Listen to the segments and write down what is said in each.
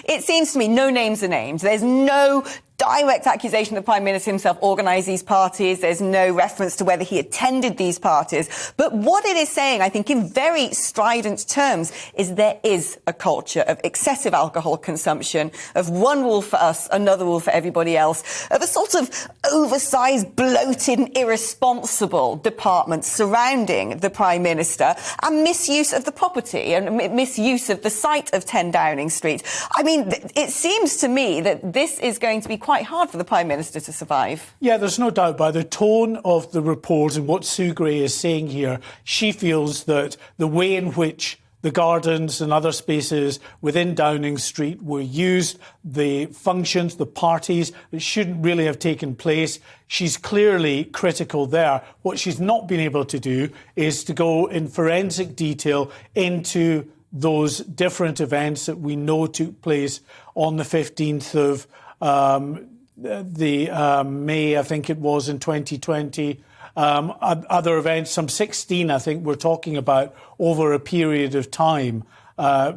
It seems to me no names are named. There's no direct accusation the Prime Minister himself organised these parties. There's no reference to whether he attended these parties. But what it is saying, I think, in very strident terms, is there is a culture of excessive alcohol consumption, of one rule for us, another rule for everybody else, of a sort of oversized, bloated and irresponsible department surrounding the Prime Minister, and misuse of the property and misuse of the site of 10 Downing Street. I mean, it seems to me that this is going to be quite hard for the Prime Minister to survive. Yeah, there's no doubt by the tone of the report and what Sue Gray is saying here, she feels that the way in which the gardens and other spaces within Downing Street were used, the functions, the parties that shouldn't really have taken place, she's clearly critical there. What she's not been able to do is to go in forensic detail into those different events that we know took place on the 15th of May, I think it was, in 2020. Other events, some 16, I think, we're talking about over a period of time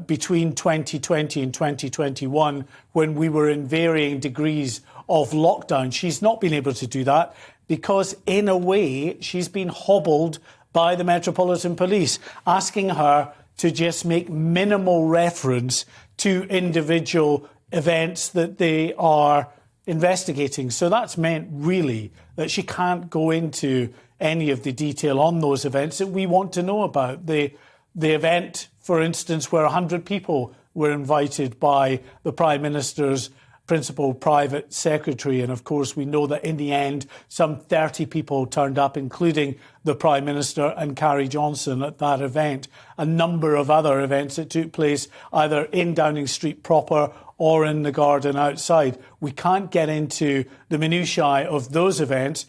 between 2020 and 2021, when we were in varying degrees of lockdown. She's not been able to do that because, in a way, she's been hobbled by the Metropolitan Police, asking her to just make minimal reference to individual events that they are investigating. So that's meant, really, that she can't go into any of the detail on those events that we want to know about. The event, for instance, where 100 people were invited by the Prime Minister's principal private secretary. And of course, we know that in the end, some 30 people turned up, including the Prime Minister and Carrie Johnson at that event. A number of other events that took place either in Downing Street proper or in the garden outside. We can't get into the minutiae of those events,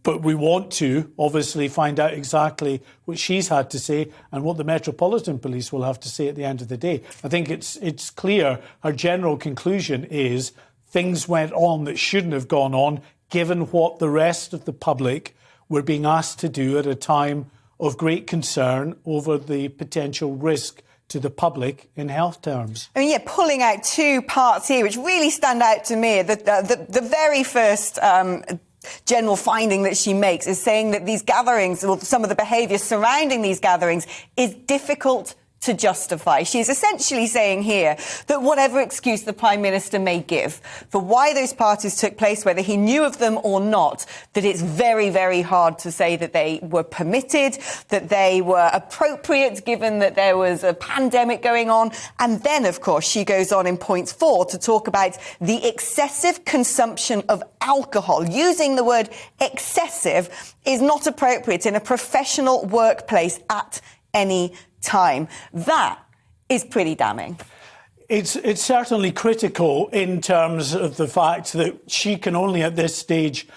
but we want to obviously find out exactly what she's had to say and what the Metropolitan Police will have to say at the end of the day. I think it's clear her general conclusion is things went on that shouldn't have gone on, given what the rest of the public were being asked to do at a time of great concern over the potential risk to the public in health terms. I mean, yeah, pulling out two parts here which really stand out to me. The very first general finding that she makes is saying that these gatherings, or some of the behaviour surrounding these gatherings, is difficult to justify. She's essentially saying here that whatever excuse the Prime Minister may give for why those parties took place, whether he knew of them or not, that it's very, very hard to say that they were permitted, that they were appropriate given that there was a pandemic going on. And then, of course, she goes on in point 4 to talk about the excessive consumption of alcohol. Using the word excessive is not appropriate in a professional workplace at any time. That is pretty damning. It's certainly critical in terms of the fact that she can only at this stage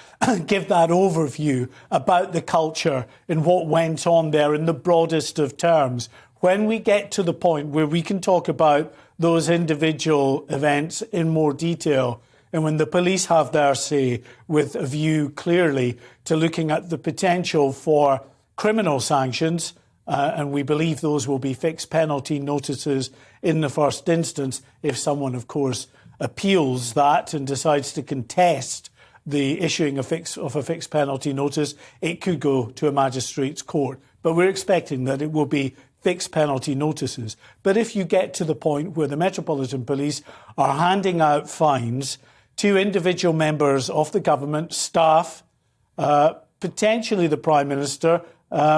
give that overview about the culture and what went on there in the broadest of terms. When we get to the point where we can talk about those individual events in more detail, and when the police have their say with a view clearly to looking at the potential for criminal sanctions, and we believe those will be fixed penalty notices in the first instance. If someone, of course, appeals that and decides to contest the issuing of a fixed penalty notice, it could go to a magistrate's court. But we're expecting that it will be fixed penalty notices. But if you get to the point where the Metropolitan Police are handing out fines to individual members of the government, staff, potentially the Prime Minister,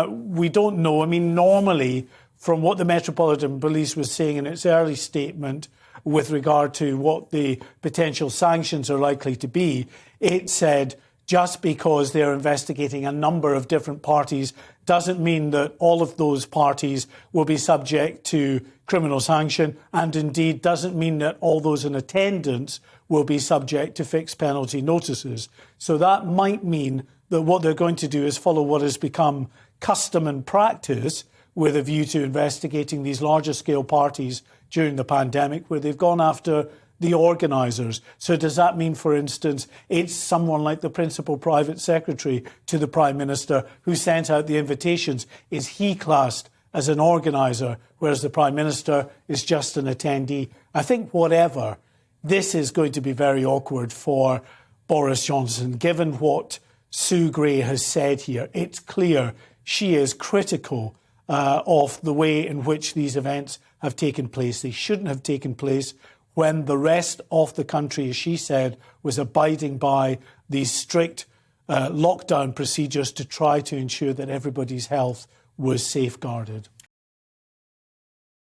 we don't know. I mean, normally, from what the Metropolitan Police was saying in its early statement with regard to what the potential sanctions are likely to be, it said just because they're investigating a number of different parties doesn't mean that all of those parties will be subject to criminal sanction, and indeed doesn't mean that all those in attendance will be subject to fixed penalty notices. So that might mean that what they're going to do is follow what has become custom and practice with a view to investigating these larger scale parties during the pandemic, where they've gone after the organisers. So does that mean, for instance, it's someone like the principal private secretary to the Prime Minister who sent out the invitations? Is he classed as an organiser, whereas the Prime Minister is just an attendee? I think whatever, this is going to be very awkward for Boris Johnson, given what Sue Gray has said here. It's clear she is critical of the way in which these events have taken place. They shouldn't have taken place when the rest of the country, as she said, was abiding by these strict lockdown procedures to try to ensure that everybody's health was safeguarded.